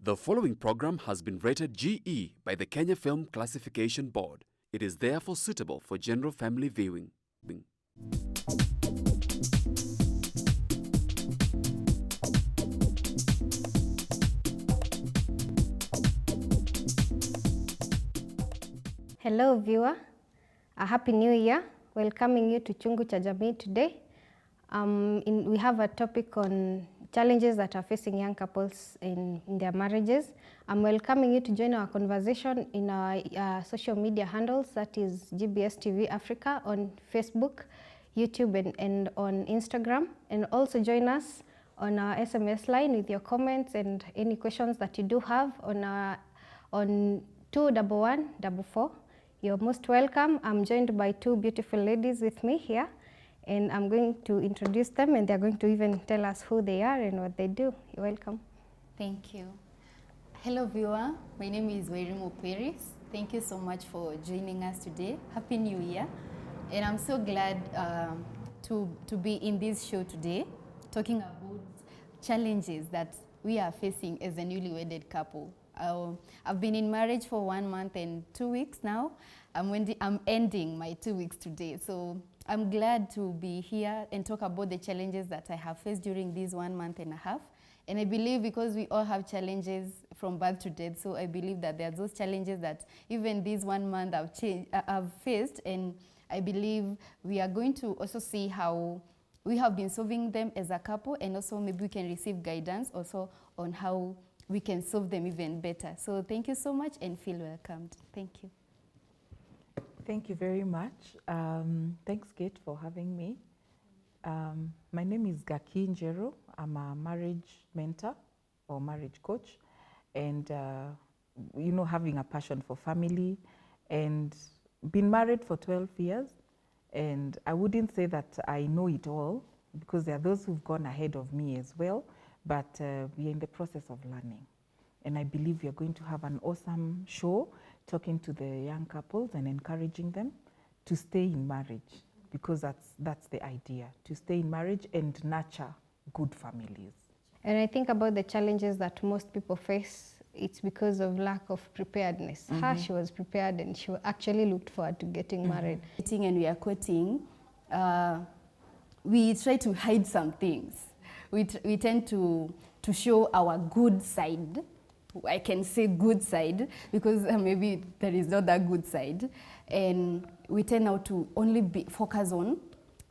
The following program has been rated GE by the Kenya Film Classification Board. It is therefore suitable for general family viewing. Hello viewer, a happy new year. Welcoming you to Chungu cha Jamii today. We have a topic on challenges that are facing young couples in their marriages. I'm welcoming you to join our conversation in our social media handles, that is GBS TV Africa on Facebook, YouTube and on Instagram. And also join us on our SMS line with your comments and any questions that you do have on 21144. You're most welcome. I'm joined by two beautiful ladies with me here, and I'm going to introduce them, and they're going to even tell us who they are and what they do. You're welcome. Thank you. Hello viewer, my name is Wairimu Peris. Thank you so much for joining us today. Happy New Year. And I'm so glad to be in this show today, talking about challenges that we are facing as a newly wedded couple. I've been in marriage for 1 month and 2 weeks now. I'm ending my 2 weeks today. So I'm glad to be here and talk about the challenges that I have faced during this 1 month and a half. And I believe because we all have challenges from birth to death, so I believe that there are those challenges that even this 1 month I've faced, and I believe we are going to also see how we have been solving them as a couple, and also maybe we can receive guidance also on how we can solve them even better. So thank you so much and feel welcomed. Thank you. Thank you very much. Thanks, Kate, for having me. My name is Gaki Njero. I'm a marriage mentor or marriage coach, and having a passion for family, and been married for 12 years. And I wouldn't say that I know it all, because there are those who've gone ahead of me as well, but we are in the process of learning. And I believe we are going to have an awesome show talking to the young couples and encouraging them to stay in marriage, because that's the idea, to stay in marriage and nurture good families. And I think about the challenges that most people face, it's because of lack of preparedness. Mm-hmm. She was prepared and she actually looked forward to getting married. And we are quoting, we try to hide some things. We tend to show our good side. I can say good side because maybe there is not that good side. And we tend now to only focus on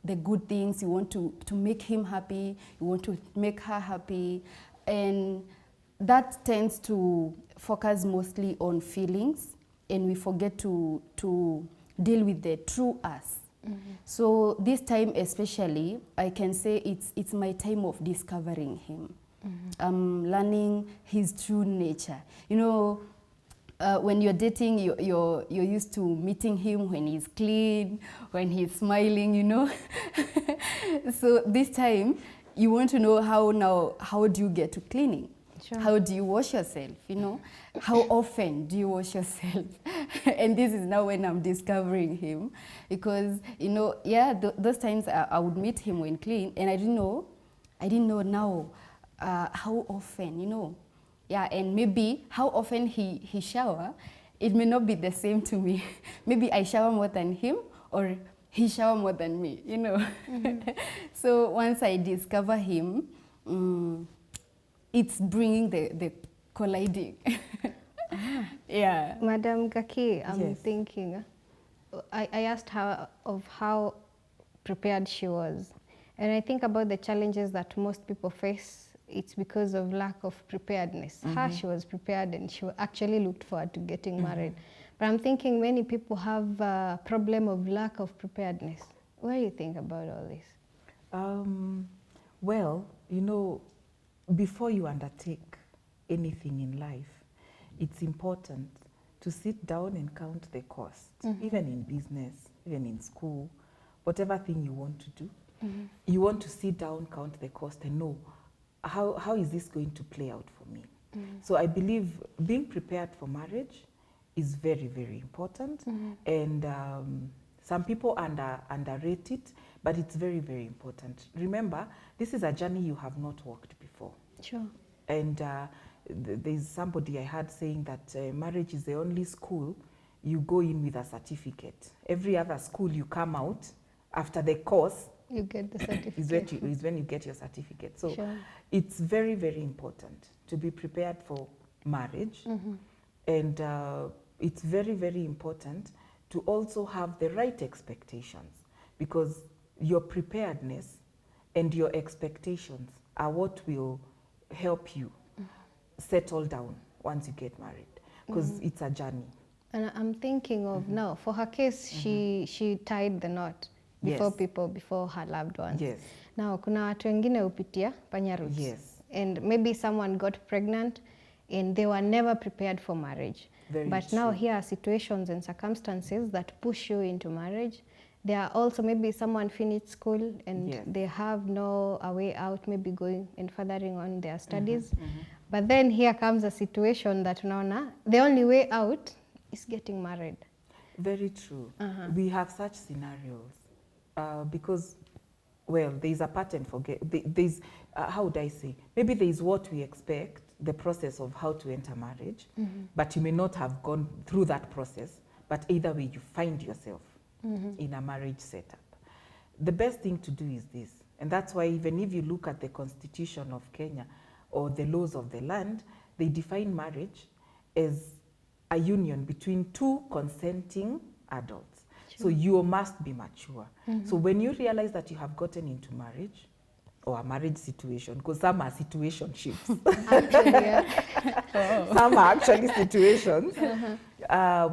the good things. You want to make him happy. You want to make her happy. And that tends to focus mostly on feelings, and we forget to deal with the true us. Mm-hmm. So this time especially, I can say it's my time of discovering him. Mm-hmm. Learning his true nature. When you're dating, you're used to meeting him when he's clean, when he's smiling, So this time, you want to know how do you get to cleaning? Sure. How do you wash yourself, How often do you wash yourself? And this is now when I'm discovering him. Because, those times I would meet him when clean, and I didn't know now how often, and maybe how often he shower, it may not be the same to me. Maybe I shower more than him, or he shower more than me, Mm-hmm. So once I discover him, it's bringing the colliding. Yeah. Madam Gaki, I'm thinking, I asked her of how prepared she was. And I think about the challenges that most people face. It's because of lack of preparedness. Mm-hmm. She was prepared and she actually looked forward to getting mm-hmm. married. But I'm thinking many people have a problem of lack of preparedness. What do you think about all this? Well, before you undertake anything in life, it's important to sit down and count the cost, mm-hmm. even in business, even in school, whatever thing you want to do. Mm-hmm. You want to sit down, count the cost, and know how is this going to play out for me. Mm-hmm. So I believe being prepared for marriage is very, very important. Mm-hmm. And some people underrate it, but it's very, very important. Remember, this is a journey you have not walked before. Sure. And there's somebody I had saying that marriage is the only school you go in with a certificate. Every other school you come out after the course You get the certificate. is when you get your certificate. So Sure. it's very, very important to be prepared for marriage. And it's very, very important to also have the right expectations, because your preparedness and your expectations are what will help you settle down once you get married, because it's a journey. And I'm thinking of now, for her case, she tied the knot before Yes. people, before her loved ones. Yes. Now, kuna watu wengine upitia panya roots. Yes. And maybe someone got pregnant and they were never prepared for marriage. Very But now true. here are situations and circumstances that push you into marriage. There are also maybe someone finished school and Yes. they have no a way out, maybe going and furthering on their studies. But then here comes a situation that unaona, the only way out is getting married. Very true. We have such scenarios because, well, there's a pattern for there's how would I say? Maybe there's what we expect, the process of how to enter marriage, but you may not have gone through that process. But either way, you find yourself in a marriage setup. The best thing to do is this, and that's why even if you look at the Constitution of Kenya or the laws of the land, they define marriage as a union between two consenting adults. So you must be mature. So when you realize that you have gotten into marriage or a marriage situation, because some are situationships, Actually, yeah. some are actually situations.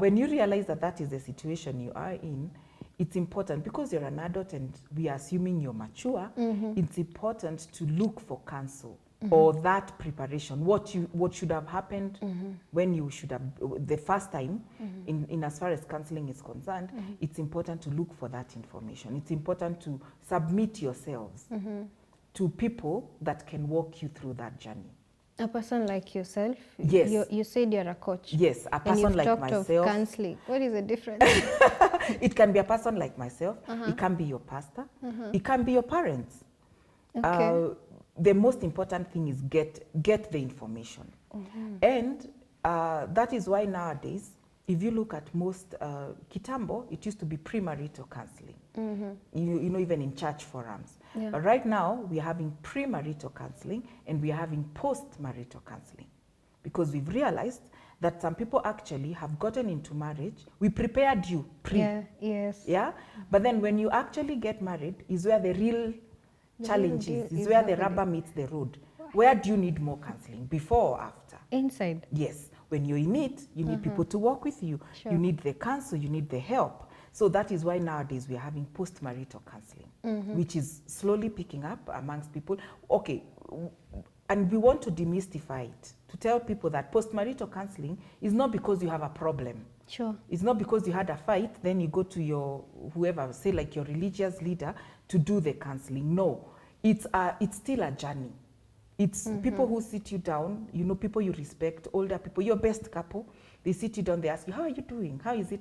When you realize that that is the situation you are in, it's important, because you're an adult and we are assuming you're mature, it's important to look for counsel or that preparation, what should have happened when you should have, the first time, in as far as counseling is concerned, it's important to look for that information. It's important to submit yourselves to people that can walk you through that journey. A person like yourself. Yes. You said you're a coach. Yes, a And person you've like talked myself. of counseling. What is the difference? It can be a person like myself. It can be your pastor. It can be your parents. Okay. The most important thing is get the information. And that is why nowadays, if you look at most, Kitambo, it used to be premarital counseling. You know, even in church forums. Yeah. But right now, we are having premarital counseling and we are having post-marital counseling. Because we've realized that some people actually have gotten into marriage. We prepared you pre. Yeah, yes. Yeah? But then when you actually get married is where the real challenge deal is is where the happening. rubber meets the road. Where do you need more counseling, before or after? Inside. Yes. When you're in it, you need people to work with you. Sure. You need the counsel, you need the help. So that is why nowadays we are having post-marital counseling, which is slowly picking up amongst people. Okay, and we want to demystify it, to tell people that post-marital counseling is not because you have a problem. Sure. It's not because you had a fight, then you go to your, whoever, say like your religious leader, to do the counseling. No, it's still a journey. It's people who sit you down, you know, people you respect, older people, your best couple, they sit you down, they ask you, how are you doing? How is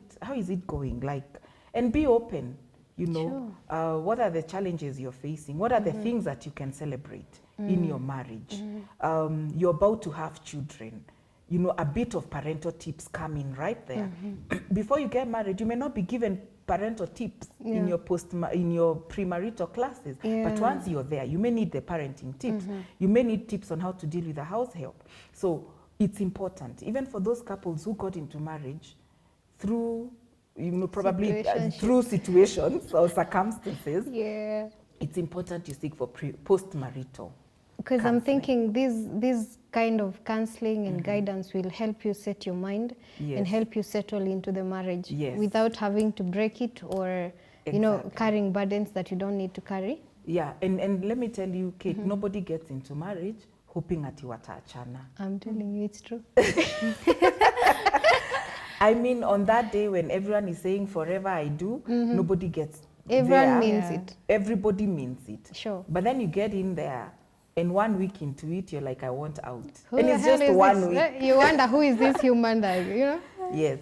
it going? Like, and be open, you know, what are the challenges you're facing? What are the things that you can celebrate in your marriage? You're about to have children. You know, a bit of parental tips come in right there. Before you get married, you may not be given parental tips in your premarital classes. But once you're there, you may need the parenting tips. You may need tips on how to deal with the house help. So it's important, even for those couples who got into marriage through, you know, probably through situations or circumstances. Yeah. It's important you seek for post-marital. Because I'm thinking this kind of counseling and guidance will help you set your mind and help you settle into the marriage without having to break it or, you know, carrying burdens that you don't need to carry. Yeah, and let me tell you, Kate, nobody gets into marriage hoping ati wataachana. I'm telling you, it's true. I mean, on that day when everyone is saying forever I do, nobody gets Everyone there. means it. Everybody means it. Sure. But then you get in there, and 1 week into it, you're like, I want out. Who and the it's hell just is 1 this? week. You wonder who is this human that, you know? Yes.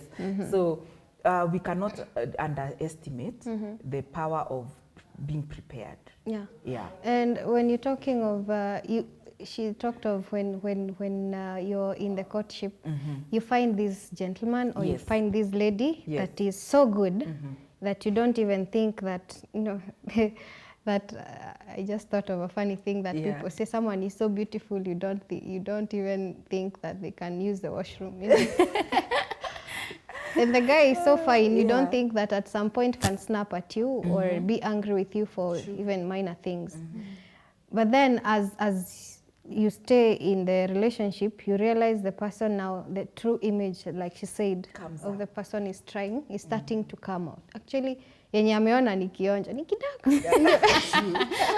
So we cannot underestimate the power of being prepared. Yeah. Yeah. And when you're talking of, she talked of when you're in the courtship, you find this gentleman or you Yes. find this lady Yes. that is so good that you don't even think that, you know, that I just thought of a funny thing that Yeah. people say someone is so beautiful you don't even think that they can use the washroom. You know? And the guy is so fine, you don't Yeah. think that at some point can snap at you or be angry with you for True. even minor things. But then as you stay in the relationship, you realize the person now, the true image, like she said, Comes of out. the person is starting to come out. Actually, yenye ameona ni kionjo, ni kidogo.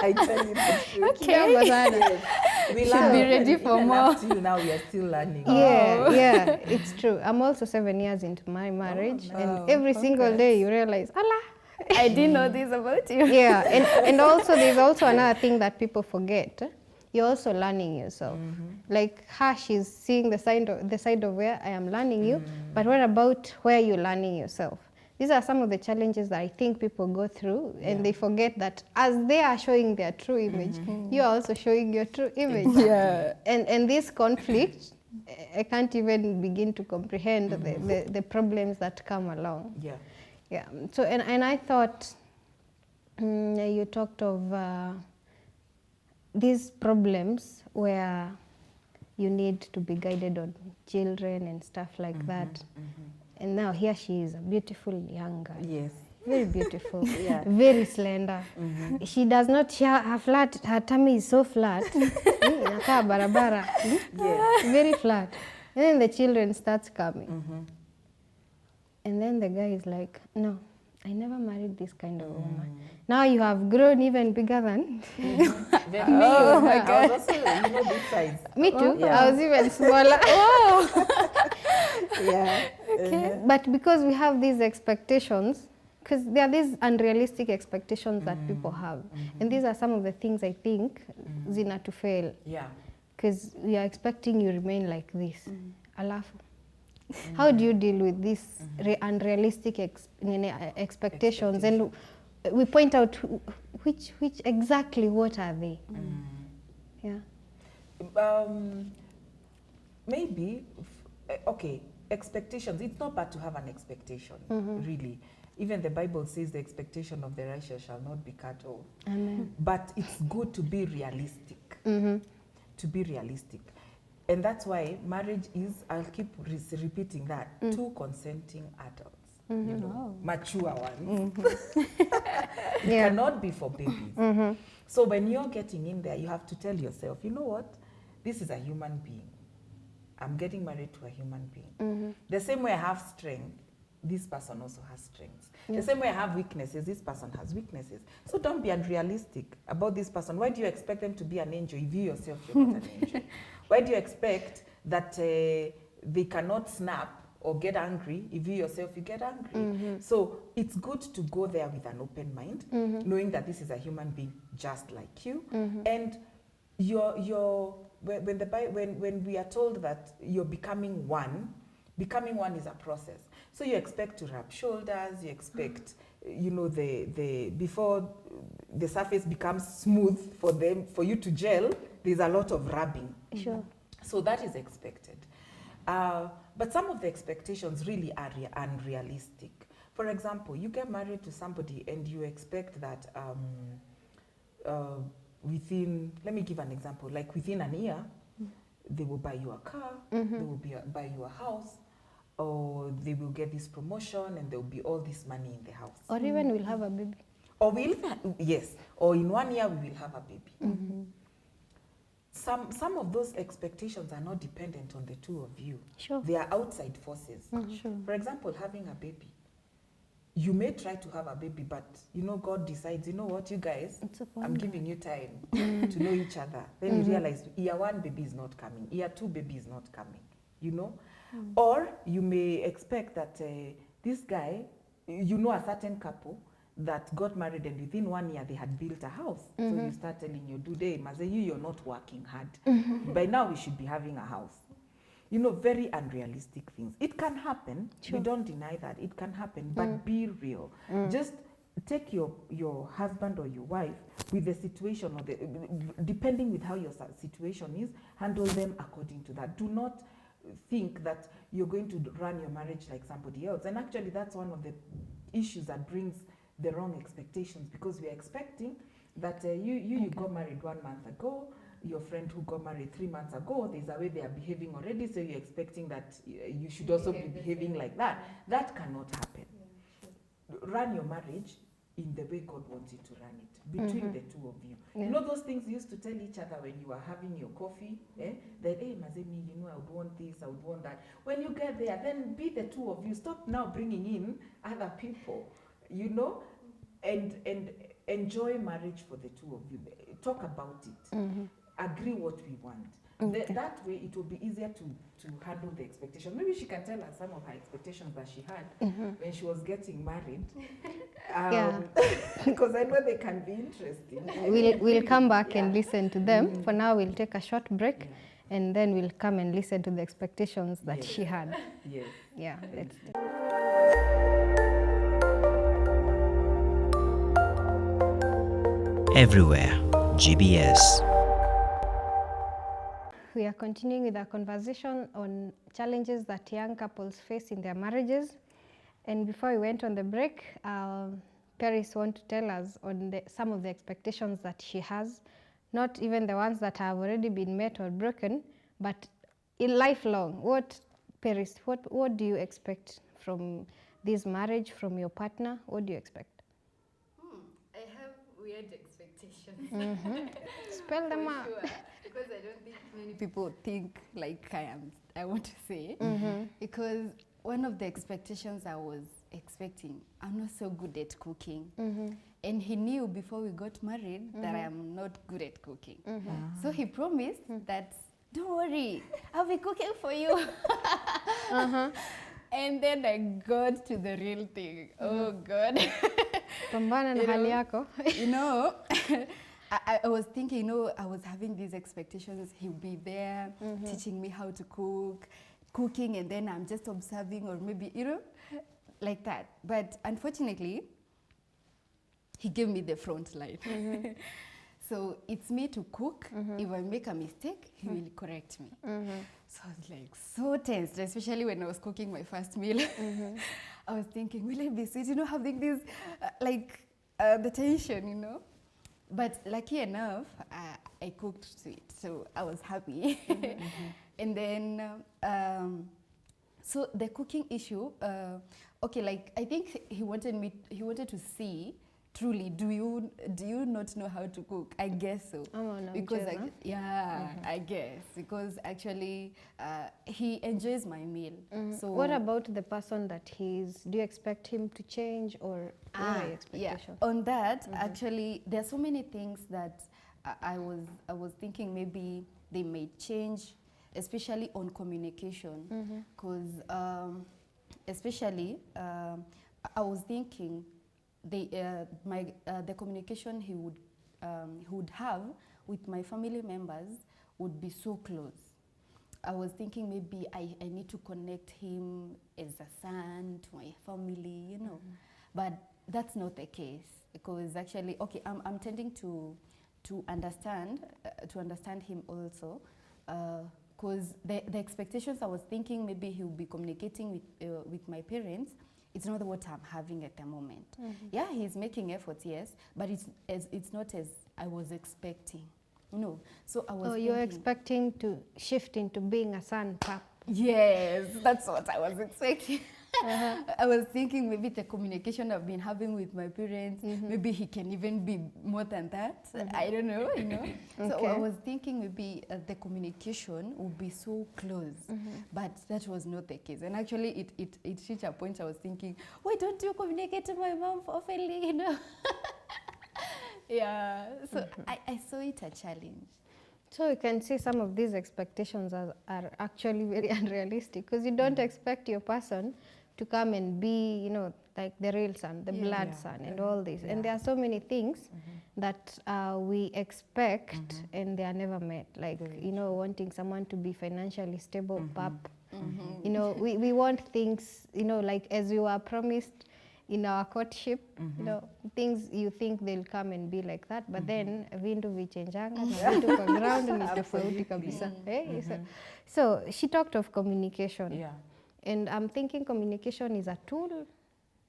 I tell you the truth. Kidogo sana. Yes. We Should learn be even- ready for even more. up to you now, we are still learning. Yeah, yeah, it's true. I'm also 7 years into my marriage, and every single day you realize, Allah. I didn't know this about you. Yeah, and also there's also another thing that people forget. You're also learning yourself. Like her, she's seeing the side of where I am learning you, but what about where you're learning yourself? These are some of the challenges that I think people go through, and they forget that as they are showing their true image, you are also showing your true image. Exactly. Yeah. And this conflict, I can't even begin to comprehend the problems that come along. Yeah. Yeah. So and I thought you talked of these problems where you need to be guided on children and stuff like that. And now here she is, a beautiful young girl. Yes. Very beautiful, Yeah. very slender. She does not, her tummy is so flat. Inakaa barabara. Yes. Very flat. And then the children starts coming. And then the guy is like, no, I never married this kind of woman. Now you have grown even bigger than Then me, oh my God. I was also, you know, this size. me too. Yeah. I was even smaller. Yeah. But because we have these expectations, because there are these unrealistic expectations that people have. And these are some of the things I think zina to fail. Yeah. Because we are expecting you remain like this. Alafu. How do you deal with these unrealistic expectations? And we point out which exactly what are they? Yeah. Maybe, okay, expectations. It's not bad to have an expectation, really. Even the Bible says the expectation of the righteous shall not be cut off. Amen. But it's good to be realistic. To be realistic. And that's why marriage is, I'll keep repeating that, two consenting adults. You know, mature ones. It cannot be for babies. So when you're getting in there, you have to tell yourself, you know what? This is a human being. I'm getting married to a human being. The same way I have strength, this person also has strengths. The same way I have weaknesses, this person has weaknesses. So don't be unrealistic about this person. Why do you expect them to be an angel if you yourself you're not an angel? Why do you expect that they cannot snap or get angry if you yourself you get angry? So it's good to go there with an open mind, knowing that this is a human being just like you. And when we are told that you're becoming one is a process. So you expect to rub shoulders, you expect, you know, before the surface becomes smooth for you to gel, there's a lot of rubbing. Sure. So that is expected. But some of the expectations really are unrealistic. For example, you get married to somebody and you expect that within, let me give an example, like within an year, they will buy you a car, they will buy you a house, or they will get this promotion and there will be all this money in the house. Or even we'll have a baby. Or or in 1 year we will have a baby. Some of those expectations are not dependent on the two of you. Sure. They are outside forces. Sure. For example, having a baby. You may try to have a baby, but you know, God decides, you know what, you guys, It's a I'm wonder. giving you time to know each other. Then you realize year 1 baby is not coming, year 2 baby is not coming, you know? Or you may expect that this guy, you know, a certain couple that got married and within 1 year they had built a house. So you start telling your dude, hey, Maze, you're not working hard. By now we should be having a house. You know, very unrealistic things. It can happen. Sure. We don't deny that. It can happen, but be real. Just take your husband or your wife with the situation, or depending with how your situation is, handle them according to that. Do not think that you're going to run your marriage like somebody else. And actually, that's one of the issues that brings the wrong expectations, because we are expecting that you got married 1 month ago, your friend who got married 3 months ago, there's a way they are behaving already, so you're expecting that you should also be behaving like that. That cannot happen. Run your marriage in the way God wants you to run it, between the two of you. You know those things you used to tell each other when you were having your coffee, that, hey, Mazemi, you know, I would want this, I would want that. When you get there, then be the two of you. Stop now bringing in other people, you know, and enjoy marriage for the two of you. Talk about it. Agree what we want. That way it will be easier to handle the expectation. Maybe she can tell us some of her expectations that she had when she was getting married. Because I know they can be interesting. We'll come back and listen to them. For now, we'll take a short break, and then we'll come and listen to the expectations that she had. Yes. Yeah, let's do. Everywhere, GBS. We are continuing with our conversation on challenges that young couples face in their marriages. And before we went on the break, Paris wants to tell us on some of the expectations that she has, not even the ones that have already been met or broken, but in lifelong. Paris, what do you expect from this marriage, from your partner? What do you expect? I have weird expectations. Spell them out. Sure. Because I don't think many people think like I am. I want to say, because one of the expectations I was expecting, I'm not so good at cooking, and he knew before we got married that I am not good at cooking. So he promised that, don't worry, I'll be cooking for you. And then I got to the real thing. Oh God. Pambana na hali yako. You know. I was thinking, you know, I was having these expectations. He'll be there teaching me how to cooking, and then I'm just observing, or maybe, you know, like that. But unfortunately, he gave me the front line. So it's me to cook. If I make a mistake, he will correct me. So I was like so tense, especially when I was cooking my first meal. I was thinking, will I be sweet? You know, having this, the tension, you know. But lucky enough, I cooked sweet, so I was happy. And then, so the cooking issue, okay, like I think he wanted to see, truly, do you not know how to cook? I guess so. Oh, no, because I guess, because actually he enjoys my meal. So what about the person that he's? Do you expect him to change, or what are your expectations? On that, actually, there are so many things that I was thinking maybe they may change, especially on communication, because especially I was thinking the communication he would have with my family members would be so close. I was thinking maybe I need to connect him as a son to my family, you know, but that's not the case, because actually, okay, I'm tending to understand him also, because the expectations I was thinking maybe he would be communicating with my parents. It's not what I'm having at the moment. Yeah, he's making efforts, yes, but it's not as I was expecting. No, so I was. Oh, you're expecting to shift into being a son, pap. Yes, that's what I was expecting. I was thinking maybe the communication I've been having with my parents, maybe he can even be more than that. I don't know, you know. So I was thinking maybe the communication would be so close, but that was not the case. And actually, it reached a point I was thinking, why don't you communicate to my mom openly, you know? Yeah, so I saw it a challenge. So you can see some of these expectations are actually very unrealistic, because you don't expect your person to come and be, you know, like the real son, the blood son, and all this. And there are so many things that we expect and they are never met. Like, you know, wanting someone to be financially stable, pap. You know, we want things, you know, like as you are promised, in our courtship, you know, things you think they'll come and be like that, but then vindu vichenjanga na vitu kwa ground ni tofauti kabisa. So she talked of communication. Yeah. And I'm thinking communication is a tool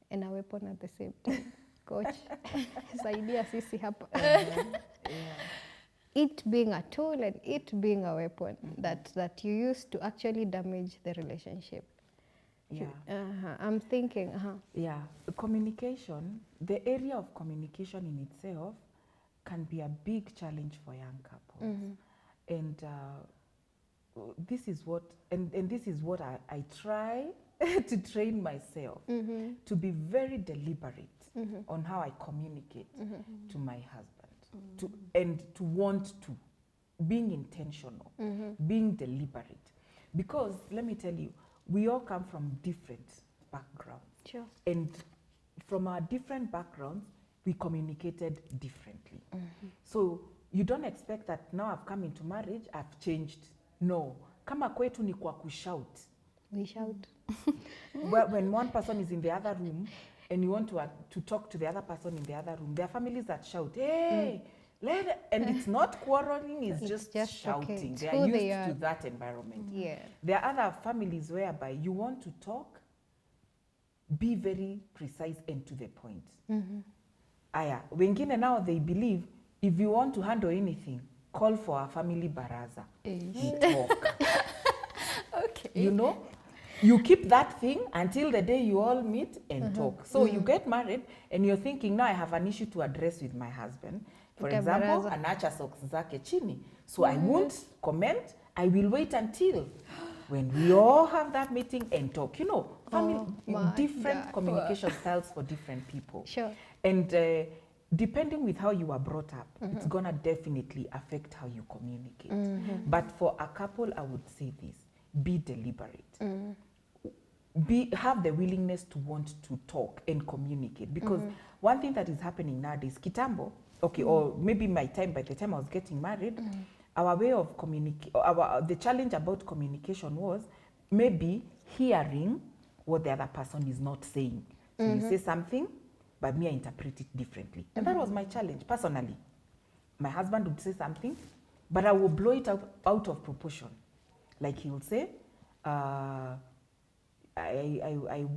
and a weapon at the same time. Coach, saidia sisi hapa. It being a tool and it being a weapon that you use to actually damage the relationship. Yeah. I'm thinking, Yeah, communication, the area of communication in itself can be a big challenge for young couples. And this is what, and this is what I try to train myself to be very deliberate on how I communicate to my husband, and to want to, being intentional, being deliberate. Because let me tell you, we all come from different backgrounds. Sure. And from our different backgrounds, we communicated differently. So you don't expect that now I've come into marriage, I've changed. No. Kama kwetu ni kwa kushout. we shout. When one person is in the other room and you want to talk to the other person in the other room, there are families that shout, hey, and it's not quarreling, it's just shouting. Okay. They are used to that environment. Yeah. There are other families whereby you want to talk, be very precise and to the point. Aya, wengine now they believe if you want to handle anything, call for a family baraza. You talk. Okay. You know, you keep that thing until the day you all meet and talk. So you get married and you're thinking, now I have an issue to address with my husband. For example, anaacha socks zake chini. So I won't comment. I will wait until when we all have that meeting and talk. You know, family, different communication styles for different people. Sure. And depending with how you were brought up, it's gonna definitely affect how you communicate. But for a couple, I would say this: be deliberate. Have the willingness to want to talk and communicate. Because one thing that is happening nowadays, kitambo, okay, or maybe by the time I was getting married, our way of the challenge about communication was maybe hearing what the other person is not saying. So you say something, but me, I interpret it differently. And that was my challenge, personally. My husband would say something, but I will blow it out of proportion. Like he will say, I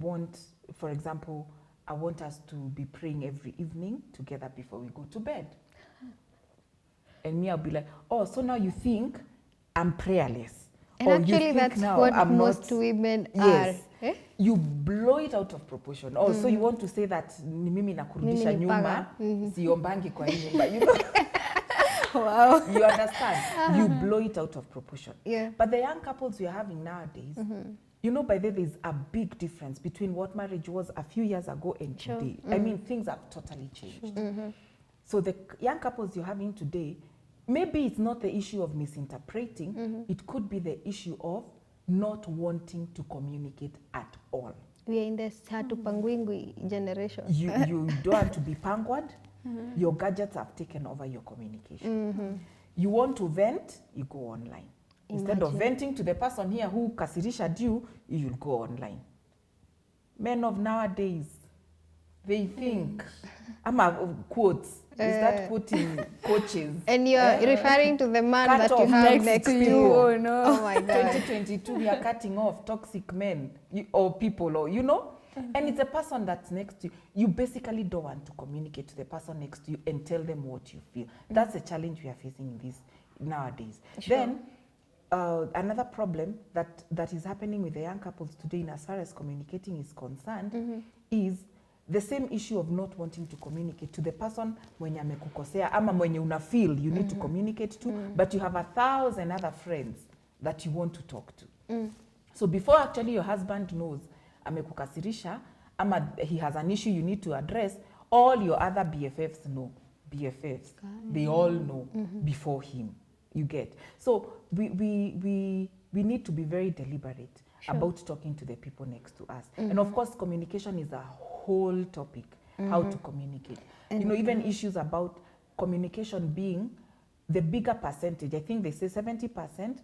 want, for example, I want us to be praying every evening together before we go to bed. And me, I'll be like, oh, so now you think I'm prayerless. And or actually, that's what most women are. Eh? You blow it out of proportion. Oh, so you want to say that ni mimi nakurudisha nyuma, siombangi kwa hii nyumba. You know? Wow. You understand? You blow it out of proportion. Yeah. But the young couples you're having nowadays, you know, by the way, there's a big difference between what marriage was a few years ago and today. I mean, things have totally changed. So the young couples you're having today, maybe it's not the issue of misinterpreting. It could be the issue of not wanting to communicate at all. We are in this hatupangwingwi generation. You don't want to be pangwed. Your gadgets have taken over your communication. You want to vent, you go online. Instead of venting to the person here who kasirisha you, you'll go online. Men of nowadays, they think, quotes, is that quoting coaches? And you're referring to the man that you have next to you. Oh no. Oh my God. 2022, we are cutting off toxic men or people, or you know? And it's a person that's next to you. You basically don't want to communicate to the person next to you and tell them what you feel. That's the challenge we are facing nowadays. Sure. Then, another problem that is happening with the young couples today, in as far as communicating is concerned, is the same issue of not wanting to communicate to the person mwenye amekukosea ama mwenye una feel you need to communicate to, but you have 1,000 other friends that you want to talk to. So before actually your husband knows amekukasirisha ama he has an issue you need to address, all your other BFFs know. BFFs, they all know before him. You get. So we need to be very deliberate about talking to the people next to us. And of course, communication is a whole topic, how to communicate. You know, even issues about communication being the bigger percentage. I think they say 70%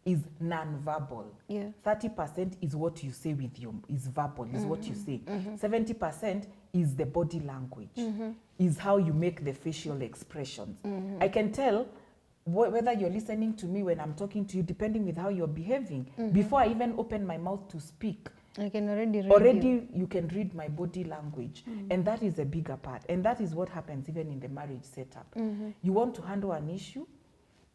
is non-verbal. Yeah. 30% is what you say with your, is verbal, is what you say. 70% is the body language, is how you make the facial expressions. I can tell whether you're listening to me when I'm talking to you, depending with how you're behaving. Before I even open my mouth to speak, I can already read you can read my body language. And that is a bigger part. And that is what happens even in the marriage setup. You want to handle an issue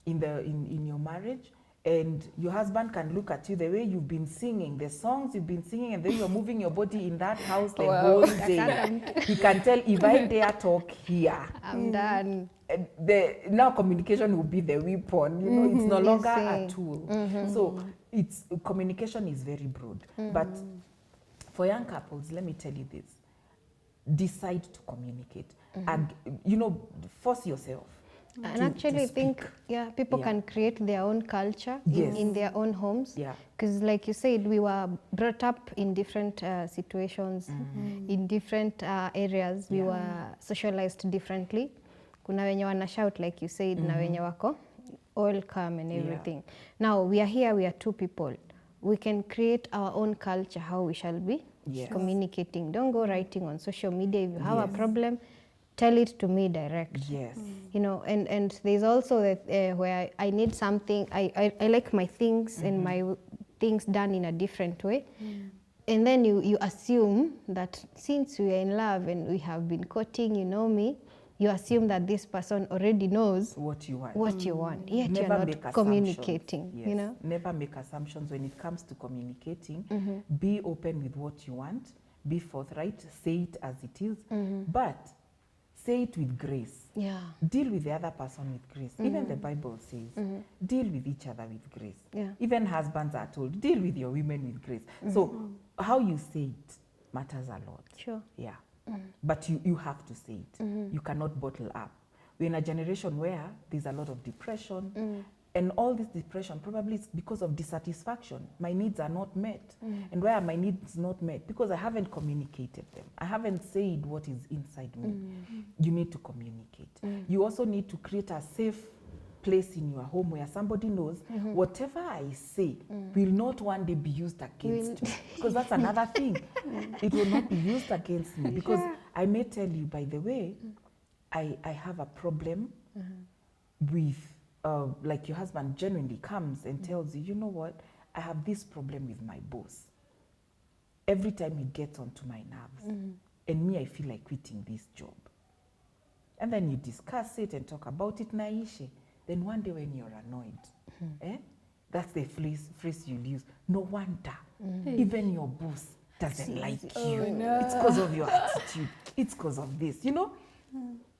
in your marriage, and your husband can look at you the way you've been singing, the songs you've been singing, and then you're moving your body in that house the whole day. He can tell, if I dare talk here, I'm done. Now communication will be the weapon. You know, it's no longer a Easy. tool. So communication is very broad. But for young couples, let me tell you this: decide to communicate. And force yourself. And to actually, I think speak. people can create their own culture in their own homes. Yeah. Because like you said, we were brought up in different situations, in different areas. We were socialized differently. Kuna wenye wana shout, like you said, na wenye wako all calm and everything. Now we are here, we are two people. We can create our own culture, how we shall be communicating. Don't go writing on social media. If you have a problem, tell it to me direct. Yes. You know, and there's also that where I need something, I like my things and my things done in a different way. And then you assume that since we are in love and we have been courting, you know me, you assume that this person already knows what you want. What you want. Yet Never you're make not communicating. Yes. You know? Never make assumptions when it comes to communicating. Be open with what you want. Be forthright. Say it as it is. But say it with grace. Yeah. Deal with the other person with grace. Even the Bible says, deal with each other with grace. Yeah. Even husbands are told, deal with your women with grace. So how you say it matters a lot. Sure. Yeah. But you have to say it. You cannot bottle up. We're in a generation where there's a lot of depression. And all this depression probably is because of dissatisfaction. My needs are not met. And why are my needs not met? Because I haven't communicated them. I haven't said what is inside me. You need to communicate. You also need to create a safe place in your home where somebody knows whatever I say will not one day be used against me. Because that's another thing. It will not be used against me. Because I may tell you, by the way, I have a problem with, like your husband genuinely comes and tells you, you know what, I have this problem with my boss. Every time he gets onto my nerves. And me, I feel like quitting this job. And then you discuss it and talk about it, naishe. Then one day when you're annoyed, that's the phrase you'll use. No wonder, even your boss doesn't like you. No. It's because of your attitude. It's because of this. You know,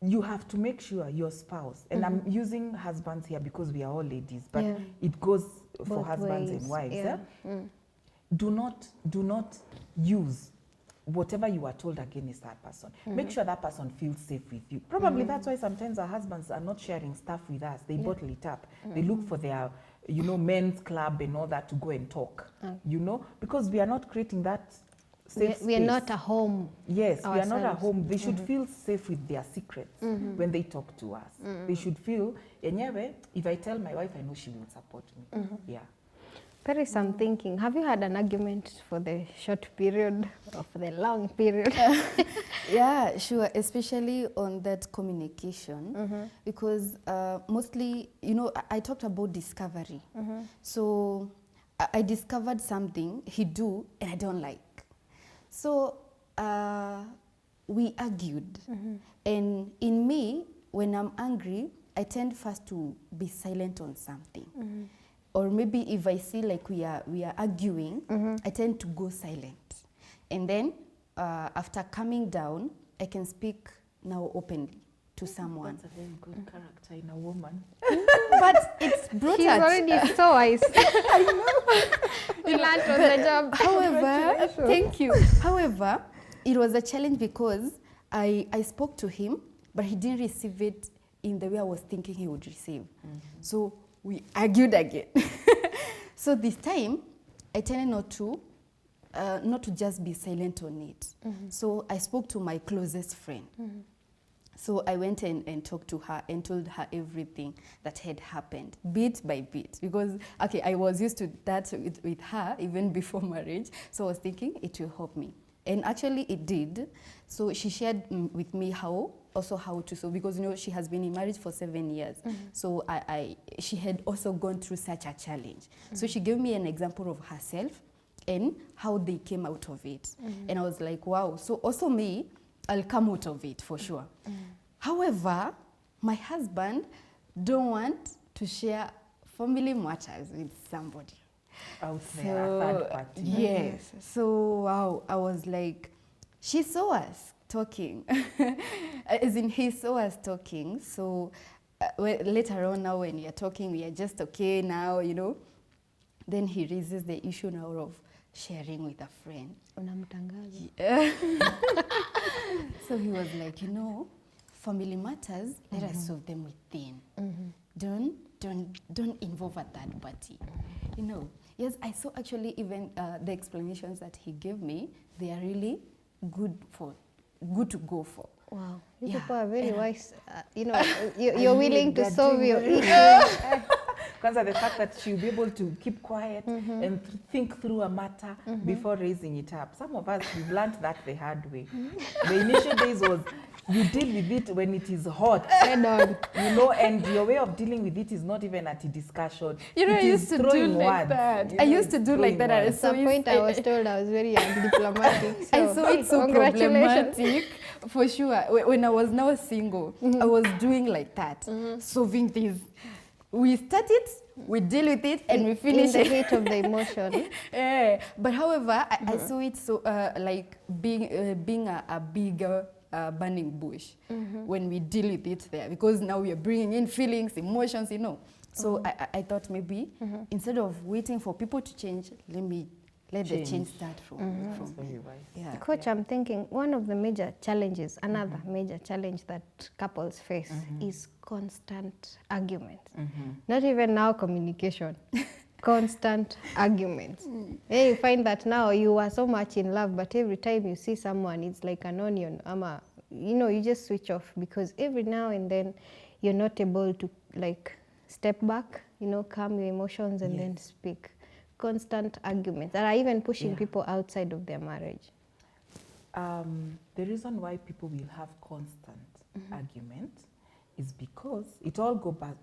you have to make sure your spouse, and I'm using husbands here because we are all ladies, but it goes for Both husbands ways. and wives. Yeah. Do not use whatever you are told against that person. Make sure that person feels safe with you. Probably that's why sometimes our husbands are not sharing stuff with us. They bottle it up. They look for their, men's club and all that to go and talk, because we are not creating that safe space. We are not a home. Yes, we are not at ourselves. home. They should feel safe with their secrets when they talk to us. They should feel, enyewe, if I tell my wife, I know she will support me. Yeah. Paris, I'm thinking, have you had an argument for the short period or for the long period? Yeah, sure, especially on that communication, because mostly, I talked about discovery. So I discovered something he do and I don't like. So we argued. And in me, when I'm angry, I tend first to be silent on something. Or maybe if I see like we are arguing, I tend to go silent. And then after coming down, I can speak now openly to someone. That's a very good character in a woman. But it's brutal. She's already so wise. I know. You learned on the job. However, thank you. However, it was a challenge because I spoke to him, but he didn't receive it in the way I was thinking he would receive. So we argued again. So this time, I tended not to just be silent on it. So I spoke to my closest friend. So I went and talked to her and told her everything that had happened, bit by bit. Because, okay, I was used to that with her even before marriage. So I was thinking it will help me. And actually it did. So she shared with me how to sew, because she has been in marriage for 7 years. So she had also gone through such a challenge. So she gave me an example of herself and how they came out of it. And I was like, wow. So also me, I'll come out of it for sure. However, my husband don't want to share family matters with somebody. Out there, a third party. Yes. So wow, I was like, she saw us talking, as in he saw us talking. So later on now when we are talking, we are just okay now, Then he raises the issue now of sharing with a friend. Unamtangaza. Yeah. So he was like, family matters, let us solve them within. Don't involve a third party. Yes, I saw actually even the explanations that he gave me, they are really good to go for. Wow, you Yeah. people are very wise. You're willing to solve your issues. Because the fact that she'll be able to keep quiet and think through a matter before raising it up. Some of us, we've learned that the hard way. The initial days was you deal with it when it is hot. And your way of dealing with it is not even at a discussion. I used to do like that. I used to do like that. At some point I was told I was very undiplomatic. So I saw it so problematic, for sure. When I was now single, I was doing like that, solving things. We start it, we deal with it, and we finish in the heat of the emotion. But however, I saw it so like being a bigger burning bush when we deal with it there, because now we are bringing in feelings, emotions, So I thought maybe instead of waiting for people to change, let the change start from. Very wise. Yeah. Coach, I'm thinking one of the major challenges, another major challenge that couples face is constant arguments. Not even now communication, constant arguments. Yeah, you find that now you are so much in love, but every time you see someone, it's like an onion. You just switch off, because every now and then you're not able to step back, calm your emotions and then speak. Constant arguments that are even pushing people outside of their marriage. The reason why people will have constant argument is because it all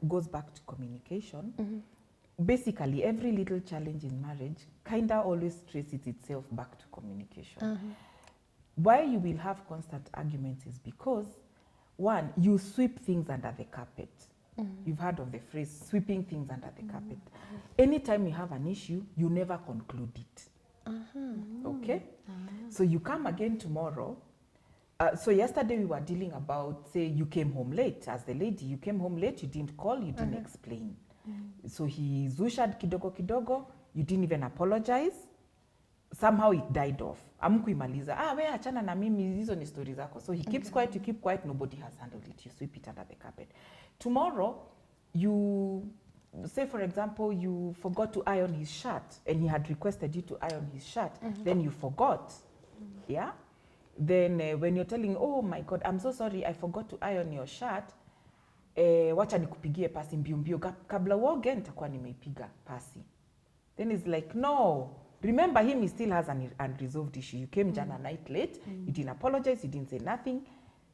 goes back to communication. Basically, every little challenge in marriage kinda always traces itself back to communication. Why you will have constant arguments is because, one, you sweep things under the carpet. You've heard of the phrase, sweeping things under the carpet. Anytime you have an issue, you never conclude it. Okay? So you come again tomorrow. So yesterday we were dealing about, say, you came home late. As the lady, you came home late, you didn't call, you didn't explain. So he zushad kidogo, you didn't even apologize. Somehow it died off. Amkuimaliza, we achana na mimi, hizo ni stories zako. So he keeps quiet, you keep quiet, nobody has handled it. You sweep it under the carpet. Tomorrow, you say, for example, you forgot to iron his shirt and he had requested you to iron his shirt. Then you forgot. Yeah? Then when you're telling, oh my God, I'm so sorry, I forgot to iron your shirt. Wacha nikupigie pasi mbio kabla uoge nitakuwa nimeipiga pasi. Then it's like, no. Remember him, he still has an unresolved issue. You came jana night late, you didn't apologize, you didn't say nothing.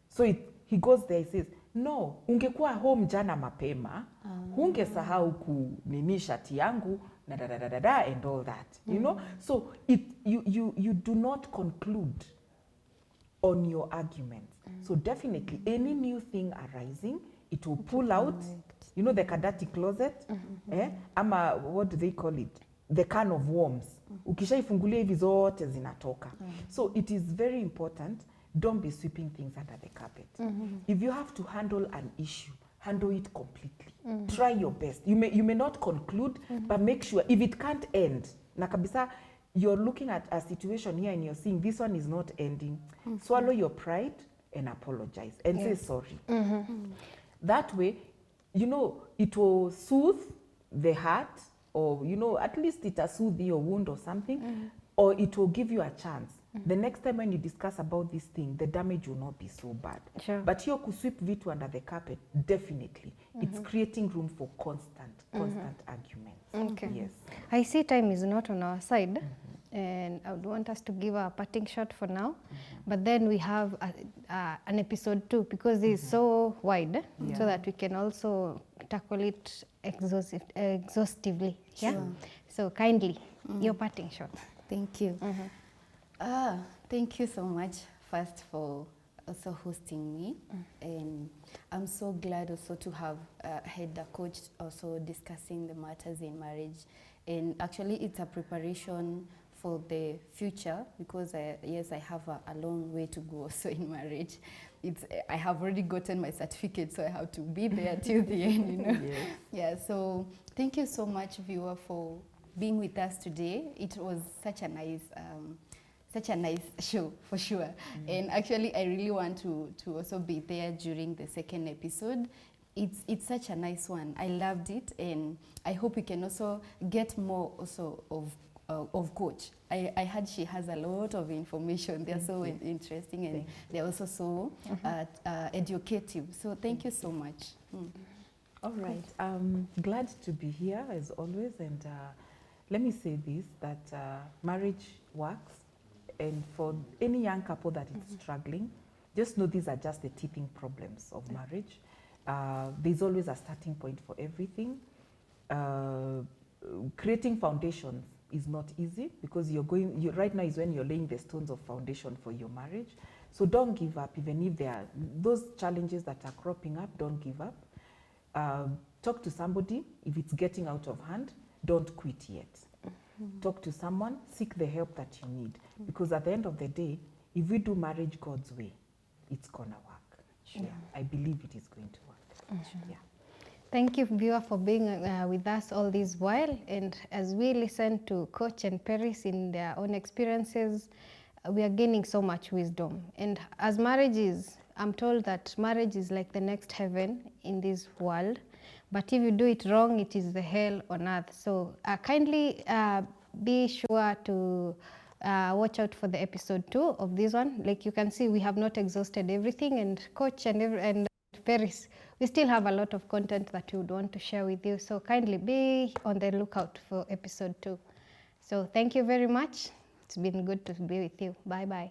So he goes there, he says, no, ungekuwa home jana mapema, hungesahau kunini shati yangu, na da and all that. You know? So you do not conclude on your arguments. So definitely any new thing arising, it will pull out, the kadati closet, ama what do they call it? The can of worms. Ukishaifungulia hivi zote zinatoka. So it is very important, don't be sweeping things under the carpet. If you have to handle an issue, handle it completely. Try your best. You may not conclude, but make sure if it can't end, na kabisa, you're looking at a situation here and you're seeing this one is not ending. Swallow your pride and apologize and say sorry. That way, it will soothe the heart, or, at least it will soothe your wound or something, or it will give you a chance The next time when you discuss about this thing, the damage will not be so bad. Sure. But hiyo kusweep vitu under the carpet, definitely, it's creating room for constant arguments. Okay. Yes. I see time is not on our side, and I would want us to give a parting shot for now. But then we have an episode 2 because it is so wide, so that we can also tackle it exhaustively. Yeah. Sure. So kindly, your parting shot. Thank you. Thank you so much first for also hosting me, and I'm so glad also to have had a coach also discussing the matters in marriage, and actually it's a preparation for the future because yes, I have a long way to go also in marriage. I have already gotten my certificate, so I have to be there till the end, you know. Yes. Yeah, so thank you so much, viewer, for being with us today. It was such a nice show, for sure. And actually, I really want to also be there during the second episode. It's such a nice one. I loved it, and I hope we can also get more also of Coach. I heard she has a lot of information. They're so interesting, and they're also so educative. So thank you so much. All right. Glad to be here as always, and let me say this, that marriage works, and for any young couple that is struggling, just know these are just the teething problems of marriage. There's always a starting point for everything. Creating foundations is not easy because right now is when you're laying the stones of foundation for your marriage. So don't give up, even if there are those challenges that are cropping up, don't give up. Talk to somebody. If it's getting out of hand, don't quit yet. Talk to someone, seek the help that you need. Because at the end of the day, if we do marriage God's way, it's gonna work. Sure. Yeah. I believe it is going to work. Yeah. Thank you, viewer, for being with us all this while. And as we listen to Coach and Paris in their own experiences, we are gaining so much wisdom. And as marriage is, I'm told that marriage is like the next heaven in this world. But if you do it wrong, it is the hell on earth. So kindly be sure to watch out for the episode 2 of this one. Like you can see, we have not exhausted everything. And Coach and Paris, we still have a lot of content that we would want to share with you. So kindly be on the lookout for episode 2. So thank you very much. It's been good to be with you. Bye-bye.